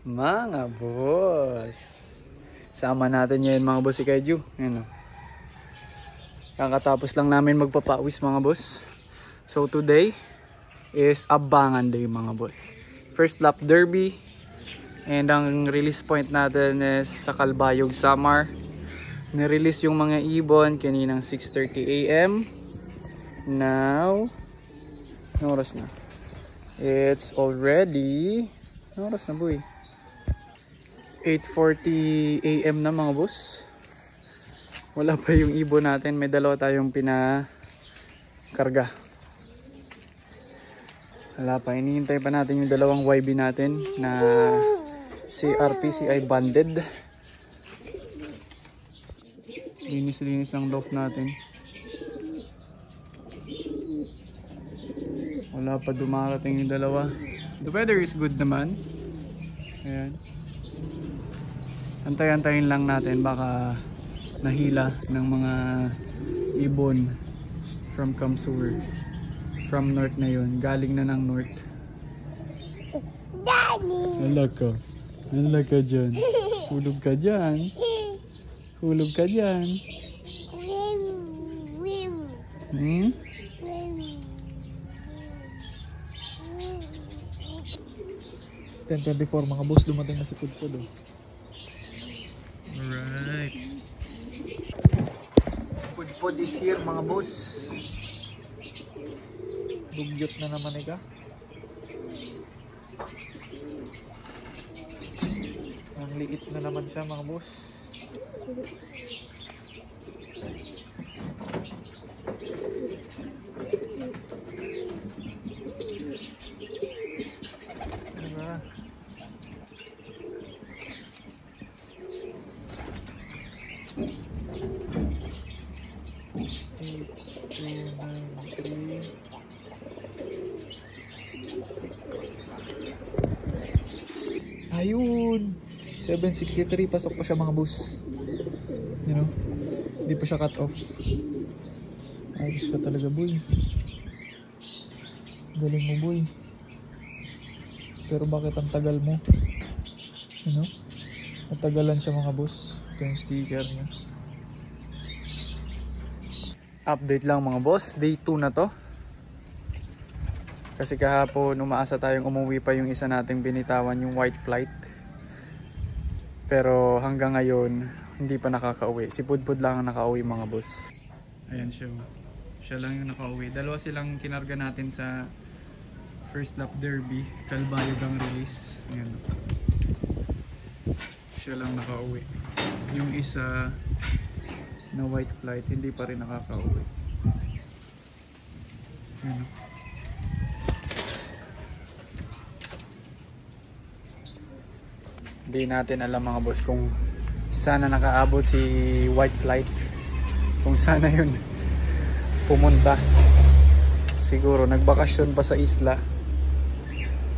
Mga boss, sama natin ngayon mga boss si Kaiju. Ayan o. Kakatapos lang namin magpapawis mga boss. So today is Abangan Day mga boss. First lap derby. And ang release point natin is sa Calbayog, Samar. Nirelease yung mga ibon kaninang 6:30 AM. Now, anong oras na? It's already, anong oras na boy? 8:40 AM na mga boss. Wala pa yung ibon natin. May dalawa tayong pinakarga. Wala pa. Hinihintay pa natin yung dalawang YB natin na si RPCI banded. Linis-linis ng loft natin. Wala pa dumarating yung dalawa. The weather is good naman. Ayan. Antay-antayin lang natin, baka nahila ng mga ibon from Kamsur. From north na yun, galing na ng north. Hala ka. Hala ka dyan. Hulog ka dyan. Hulog ka dyan. Hmm? 10:24 mga boss, dumating na si Pudpud oh. Alright. Pudpud is here mga boss. Dugyot na naman ika. Ang liit na naman siya mga boss. Diba? Ayun, 7:63, pasok pa siya mga boss. You know, hindi pa siya cut off. Ayos ka talaga boy. Galing mo boy. Pero bakit ang tagal mo? You know, natagalan siya mga boss. Ito yung sticker niya. Update lang mga boss, day 2 na to. Kasi kahapon umaasa tayong umuwi pa yung isa nating binitawan, yung white flight. Pero hanggang ngayon hindi pa nakakauwi. Si Pudpud lang ang nakauwi mga boss. Ayan siya. Siya lang yung nakauwi. Dalawa silang kinarga natin sa first lap derby. Calbayog ang release. Ayan. Siya lang nakauwi. Yung isa na white flight hindi pa rin nakakauwi. Ayan. Hindi natin alam mga boss kung sana nakaabot si white flight, kung sana yun pumunta. Siguro nagbakasyon pa sa isla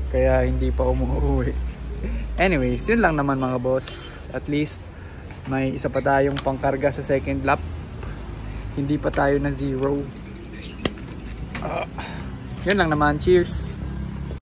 kaya hindi pa umuwi. Anyways, yun lang naman mga boss. At least may isa pa tayong pangkarga sa second lap. Hindi pa tayo na zero. Yun lang naman. Cheers.